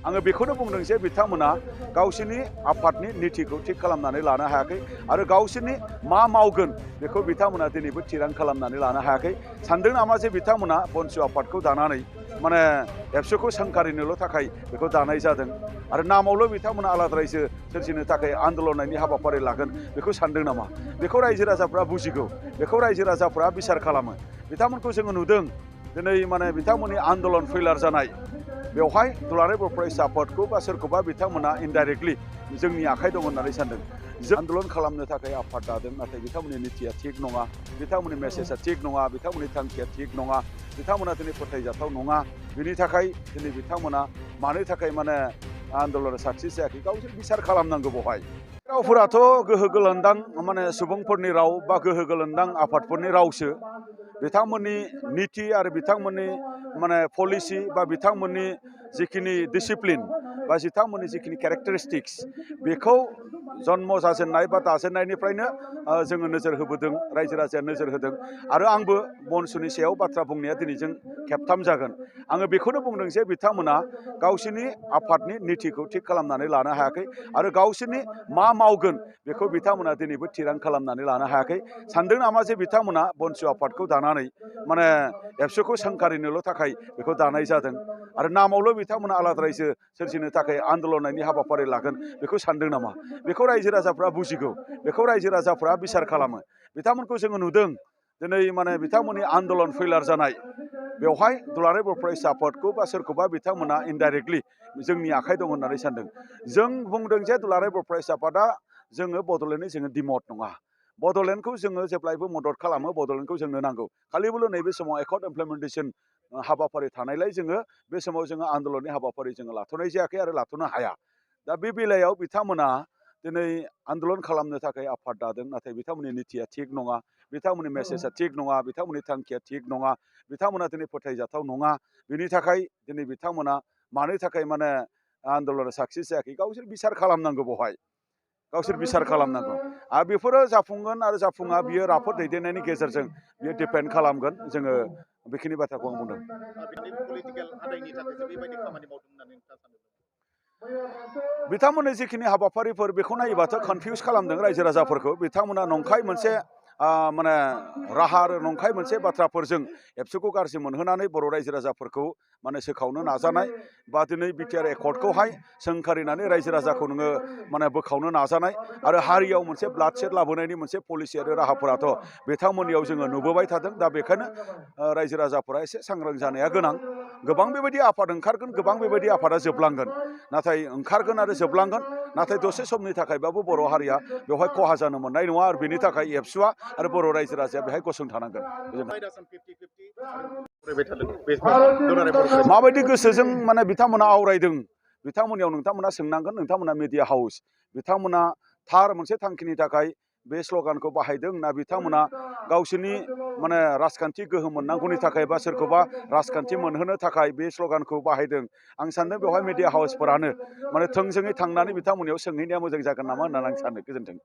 आङो बेखौनो बुंदों जे बिथांमोना गावसोरनि आफादनि नीतिखौ थिग खालामनानै लानो हायाखै आरो गावसोरनि मा मावगोन बेखौ बिथांमोना दिनैबो थिरां खालामनानै लानो हायाखै। सानदों नामा जे बिथांमोना BoNSU आफादखौ दानानै माने एबसुखौ सोंखारिनोल' थाखाय बेखौ दानाय जादों आरो नामावल' बिथांमोना आलादा रायजो सोरजिनो थाखाय आन्दलननि हाबाफारि लागोन बेखौ सानदों नामा? बेखौ रायजो राजाफ्रा बुजिगौ, बेखौ रायजो राजाफ्रा बिसार खालामो। बिथांमोनखौ जोङो नुदों दिनै माने बिथांमोननि आन्दलन फैलार जानाय बेवहाय दुलाराय बर' फरायसा आफादखौ बा सोरखौबा बिथांमोना इनडाइरेक्टलि जोंनि आखाइ दं होननानै सानदों। जों आन्दलन खालामनो थाखाय आफाद दादों, नाथाय बिथांमोननि नीतिया थिग नङा, बिथांमोननि मेसेजआ थिग नङा, बिथांमोननि थांखिया थिग नङा, बिथांमोना दिनै फोथायजाथाव नङा। बिनि थाखाय दिनै बिथांमोना मानो थाखाय माने आन्दलना साक्सेस जायाखै गावसोर बिसार खालामनांगौ बेवहाय। रावफोराथ' गोहो गोलोन्दां माने सुबुंफोरनि राव बा गोहो गोलोन्दां आफादफोरनि रावसो। बिथांमोननि नीति आरो बिथांमोननि माने पलिसि बा बिथांमोननि जिखिनि डिसिप्लिन बा बिथांमोननि जिखिनि केरेक्टारिस्टिक्स बेखौ जन्म जाजेननाय बा दाजेननायनिफ्रायनो जोङो नोजोर होबोदों, रायजो राजाया नोजोर होदों आरो आंबो BoNSUनि सायाव बाथ्रा बुंनाया दिनैजों खेबथाम जागोन। आङो बेखौनो बुंदों जे बिथांमोना गावसोरनि आफादनि नीतिखौ थिग खालामनानै लानो हायाखै आरो गावसोरनि मा मावगोन बेखौ बिथांमोना दिनैबो थिरां खालामनानै लानो हायाखै। सानदों नामा जे बिथांमोना BoNSU आफादखौ दानानै माने एबसुखौ सोंखारिनोल' थाखाय बेखौ दानाय जादों आरो नामावल' बिथांमोना आलादा रायजो सोरजिनो थाखाय आन्दलननि हाबाफारि लागोन बेखौ सानदों नामा? बेखौ रायजो राजाफ्रा बुजिगौ, बेखौ रायजो राजाफ्रा बिसार खालामो। बिथांमोनखौ जोङो नुदों दिनै माने बिथांमोननि आन्दलन फैलार जानाय बेवहाय दुलाराय बर' फरायसा आफादखौ बा सोरखौबा बिथांमोना इनडाइरेक्टलि जोंनि आखाइ दं होननानै सानदों। जों बुंदों जे दुलाराय बर' फरायसा आफादा जोङो बड'लेण्डनि जोङो डिमट नङा। बड'लेण्डखौ जोङो जेब्लायबो मदद खालामो, बड'लेण्डखौ जोंनो नांगौ। खालिबोल' नैबे समाव एकर्ड इमप्लिमेन्टेसन हाबाफारि थानायलाय जोङो बे समाव जोङो आन्दलननि हाबाफारि जोङो लाथ'नाय जायाखै आरो लाथ'नो हाया। दा बे बेलायाव बिथांमोना दिनै आन्दलन खालामनो थाखाय आफाद दादों, नाथाय बिथांमोननि नीतिया थिग नङा, बिथांमोननि मेसेजआ थिग नङा, बिथांमोननि थांखिया थिग नङा, बिथांमोना दिनै फोथायजाथाव नङा। बिनि थाखाय दिनै बिथांमोना मानो थाखाय माने आन्दलना साक्सेस जायाखै गावसोर बिसार खालामनांगौ बेवहाय, गावसोर बिसार खालामनांगौ। आरो बेफोरो जाफुंगोन आरो जाफुङा बियो राफोद दैदेननायनि गेजेरजों बियो डिपेन्ड खालामगोन। जोङो बेखिनि बाथ्राखौ आं बुंदों। पलिटिकेल आदायनि थाखायसो बेबायदि खामानि मावदों होननानै नोंथाङा सानो? बिथांमोननि जिखिनि हाबाफारिफोर बेखौ नायोबाथ' कनफिउस खालामदों रायजो राजाफोरखौ। बिथांमोना नंखाय मोनसे माने राहा आरो नंखाय मोनसे बाथ्राफोरजों एबसुखौ गाज्रि मोनहोनानै बर' रायजो राजाफोरखौ माने सोखावनो नाजानाय बा दिनै बिटिआर एकर्डखौहाय सोंखारिनानै रायजो राजाखौ नोङो माने बोखावनो नाजानाय आरो हारियाव मोनसे ब्लाडसेड लाबोनायनि मोनसे पलिसि आरो राहाफोराथ' बिथांमोननियाव जोङो नुबोबाय थादों। दा बेखायनो रायजो राजाफोरा एसे सांग्रां जानाया गोनां। गोबां बेबायदि आफाद ओंखारगोन, गोबां बेबायदि आफादा जोबलांगोन, नाथाय ओंखारगोन आरो जोबलांगोन, नाथाय दसे समनि थाखायबाबो बर' हारिया बेवहाय खहा जानो मोननाय नङा आरो बेनि थाखाय एबसुआ आरो बर' रायजो राजाया बेहाय गसंथानांगोन। माबायदि गोसोजों माने बिथांमोना आवरायदों, बिथांमोननियाव नोंथांमोना सोंनांगोन। नोंथांमोना मिडिया हाउस, बिथांमोना थार मोनसे थांखिनि थाखाय बे स्ल'गानखौ बाहायदों ना बिथांमोना गावसोरनि माने राजखान्थि गोहो मोननांगौनि थाखाय बा सोरखौबा राजखान्थि मोनहोनो थाखाय बे स्ल'गानखौ बाहायदों? आं सान्दों बेवहाय मिडिया हाउसफोरानो माने थोंजोङै थांनानै बिथांमोननियाव सोंहैनाया मोजां जागोन नामा होननानै आं सानो। गोजोन्थों।